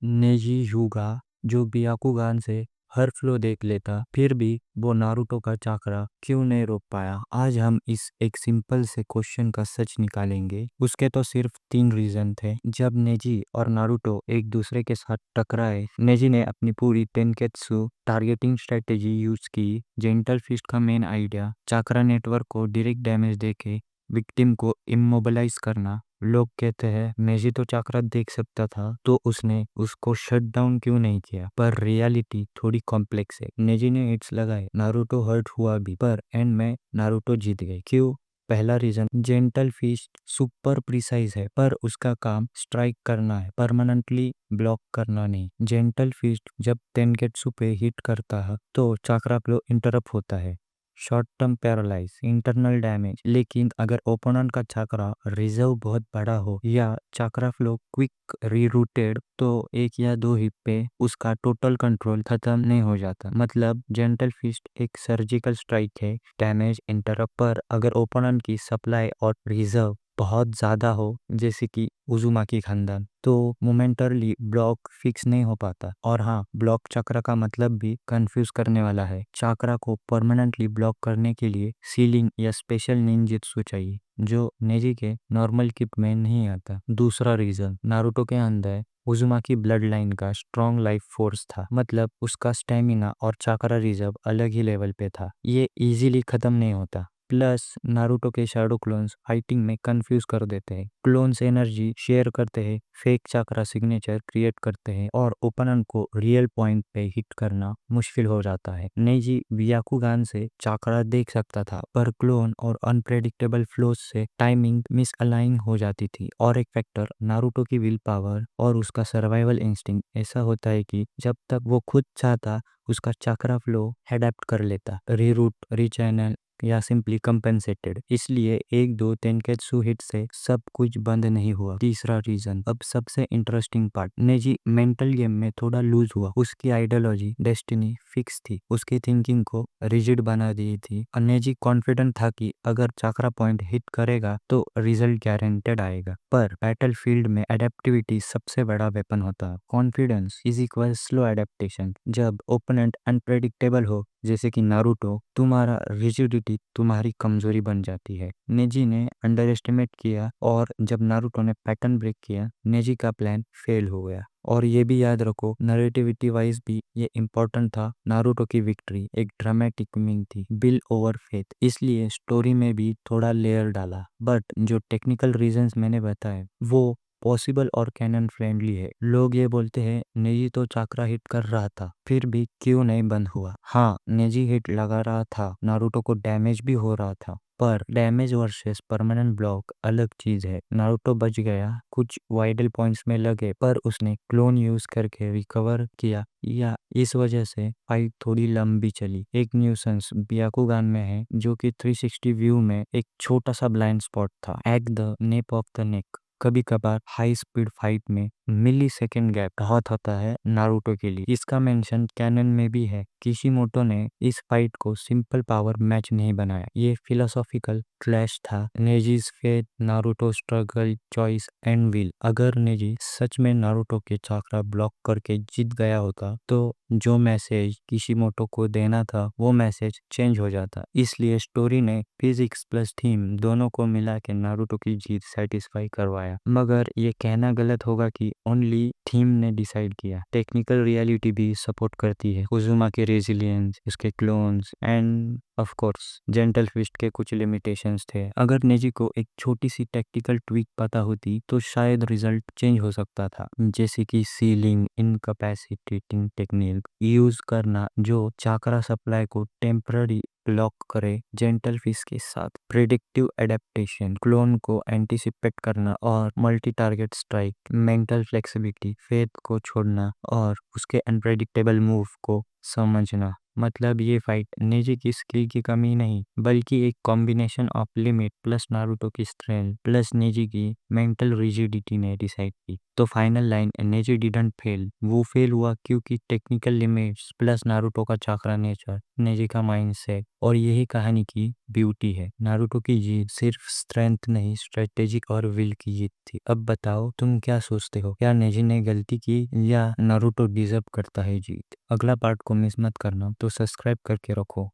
नेजी युगा जो बियाकुगान से हर फ्लो देख लेता, फिर भी वो नारुतो का चाकरा क्यों नहीं रोक पाया। आज हम इस एक सिंपल से क्वेश्चन का सच निकालेंगे। उसके तो सिर्फ 3 रीजन थे। जब नेजी और नारुतो एक दूसरे के साथ टकराए, नेजी ने अपनी पूरी तेनकेत्सु टारगेटिंग स्ट्रेटेजी यूज की। जेंटल फिस्ट का मेन आइडिया चाकरा नेटवर्क को डायरेक्ट डैमेज देके विक्टिम को इमोबलाइज करना। लोग कहते हैं नेजी तो चक्रा देख सकता था, तो उसने उसको शट डाउन क्यों नहीं किया। पर रियलिटी थोड़ी कॉम्प्लेक्स है। नेजी ने हिट्स लगाए, नारुतो हर्ट हुआ भी, पर एंड में नारुतो जीत गए। क्यों? पहला reason, gentle fist super precise है, पर उसका काम स्ट्राइक करना है, परमानेंटली ब्लॉक करना नहीं। जेंटल फिस्ट जब तेनकेत्सु पे हिट करता है तो चक्रा फ्लो इंटरप्ट होता है, short term paralyse, internal damage. लेकिन अगर ओपोनेंट का चक्रा रिजर्व बहुत बड़ा हो या चक्रा फ्लो क्विक रीरूटेड, तो एक या दो हिप पे उसका टोटल कंट्रोल खत्म नहीं हो जाता। मतलब जेंटल फिस्ट एक सर्जिकल स्ट्राइक है, डैमेज इंटरप्ट। पर अगर ओपोनेंट की सप्लाई और रिजर्व बहुत ज़्यादा हो, जैसे कि उजुमाकी खानदान, तो मोमेंटरली ब्लॉक फिक्स नहीं हो पाता। और हाँ, ब्लॉक चक्र का मतलब भी कंफ्यूज करने वाला है। चक्र को परमानेंटली ब्लॉक करने के लिए सीलिंग या स्पेशल निंजित्सु चाहिए, जो नेजी के नॉर्मल किट में नहीं आता। दूसरा रीजन, नारुतो के अंदर उजुमाकी ब्लड लाइन का स्ट्रॉन्ग लाइफ फोर्स था। मतलब उसका स्टेमिना और चक्रा रिजर्व अलग ही लेवल पे था, ये इजीली खत्म नहीं होता। प्लस नारुतो के शैडो क्लोन्स फाइटिंग में कंफ्यूज कर देते हैं। क्लोन्स एनर्जी शेयर करते हैं, फेक चक्रा सिग्नेचर क्रिएट करते हैं, और ओपोनेंट को रियल पॉइंट पे हिट करना मुश्किल हो जाता है। नेजी बियाकुगान से चक्रा देख सकता था, पर क्लोन और अनप्रेडिक्टेबल फ्लोज से टाइमिंग मिसअलाइन हो जाती थी। और एक फैक्टर, नारुतो की विल पावर और उसका सर्वाइवल इंस्टिंक्ट ऐसा होता है कि जब तक वो खुद चाहता, उसका चक्रा फ्लो अडेप्ट कर लेता, रीरूट, रीचैनल या सिंपली कंपेंसेटेड। इसलिए एक दो तेनकेत्सु हिट से सब कुछ बंद नहीं हुआ। तीसरा रीजन, अब सबसे interesting part, Naezy mental game में थोड़ा लूज हुआ। उसकी आइडियोलॉजी डेस्टिनी फिक्स थी, उसकी थिंकिंग को रिजिड बना दी थी। और नेजी कॉन्फिडेंट था कि अगर चक्रा पॉइंट हिट करेगा तो रिजल्ट गारंटेड आएगा। पर बैटल फील्ड में एडेप्टिविटी सबसे बड़ा वेपन होता है। Confidence is equal slow adaptation. जब ओपोनेंट अनप्रेडिक्टेबल हो, जैसे कि नारुतो, तुम्हारा रिजिडिटी तुम्हारी कमजोरी बन जाती है। नेजी ने अंडर एस्टिमेट किया, और जब नारुतो ने पैटर्न ब्रेक किया, नेजी का प्लान फेल हो गया। और ये भी याद रखो, नरेटिविटी वाइज भी ये इम्पोर्टेंट था। नारुतो की विक्ट्री एक ड्रामेटिक विनिंग थी, बिल ओवर फेथ, इसलिए स्टोरी में भी थोड़ा लेयर डाला। बट जो टेक्निकल रीजंस मैंने बताए वो पॉसिबल और कैनन फ्रेंडली है। लोग ये बोलते हैं नेजी तो चक्रा हिट कर रहा था, फिर भी क्यों नहीं बंद हुआ। हाँ, नेजी हिट लगा रहा था, नारुतो को डैमेज भी हो रहा था, पर डैमेज वर्सेस परमानेंट ब्लॉक अलग चीज है। नारुतो बच गया, कुछ वाइडल पॉइंट्स में लगे, पर उसने क्लोन यूज करके रिकवर किया, या इस वजह से फाइट थोड़ी लंबी चली। एक न्यूसेंस बियाकुगान में है, जो कि 360 व्यू में एक छोटा सा ब्लाइंड स्पॉट था, at the nap of the neck. कभी कभार हाई स्पीड फाइट में मिली सेकेंड गैप बहुत होता है नारुतो के लिए। इसका मेंशन कैनन में भी है। किशिमोटो ने इस फाइट को सिंपल पावर मैच नहीं बनाया, ये फिलोसॉफिकल क्लैश था। Neji's faith, Naruto struggle, choice and will. अगर नेजी सच में नारुतो के चक्रा ब्लॉक करके जीत गया होता, तो जो मैसेज किशिमोटो को देना था वो मैसेज चेंज हो जाता। इसलिए स्टोरी ने फिजिक्स प्लस थीम दोनों को मिला के नारुतो की जीत सेटिस्फाई करवाया। मगर ये कहना गलत होगा कि ओनली थीम ने डिसाइड किया। टेक्निकल रियलिटी भी सपोर्ट करती है, उजुमा के रेजिलियंस, उसके clones, and of course gentle fist के कुछ लिमिटेशंस थे। अगर नेजी को एक छोटी सी टेक्निकल ट्विक पता होती तो शायद रिजल्ट चेंज हो सकता था, जैसे कि सीलिंग इनकैपेसिटेटिंग टेक्निक यूज करना, जो चक्रा सप्लाई को टेम्पररी ब्लॉक करे। जेंटल फिश के साथ प्रिडिक्टिव एडेप्टेशन, क्लोन को एंटिसिपेट करना, और multi target strike, mental flexibility, faith को छोड़ना, और उसके अनप्रेडिक्टेबल मूव को समझना। मतलब ये फाइट नेजी की स्किल की कमी नहीं, बल्कि एक combination of limit plus Naruto की स्ट्रेंथ प्लस नेजी की मेंटल रिजिडिटी ने डिसाइड की। तो final line, Naezy didn't fail. वो फेल हुआ क्योंकि टेक्निकल लिमिट्स प्लस नारुतो का चक्रा नेचर, नेजी का माइंडसेट और यही कहानी की ब्यूटी है। नारुतो की जीत सिर्फ स्ट्रेंथ नहीं, स्ट्रेटेजिक और विल की जीत थी। अब बताओ तुम क्या सोचते हो, क्या नेजी ने गलती की या नारुतो डिजर्व करता है जीत? अगला पार्ट को मिस मत करना, तो सब्सक्राइब करके रखो।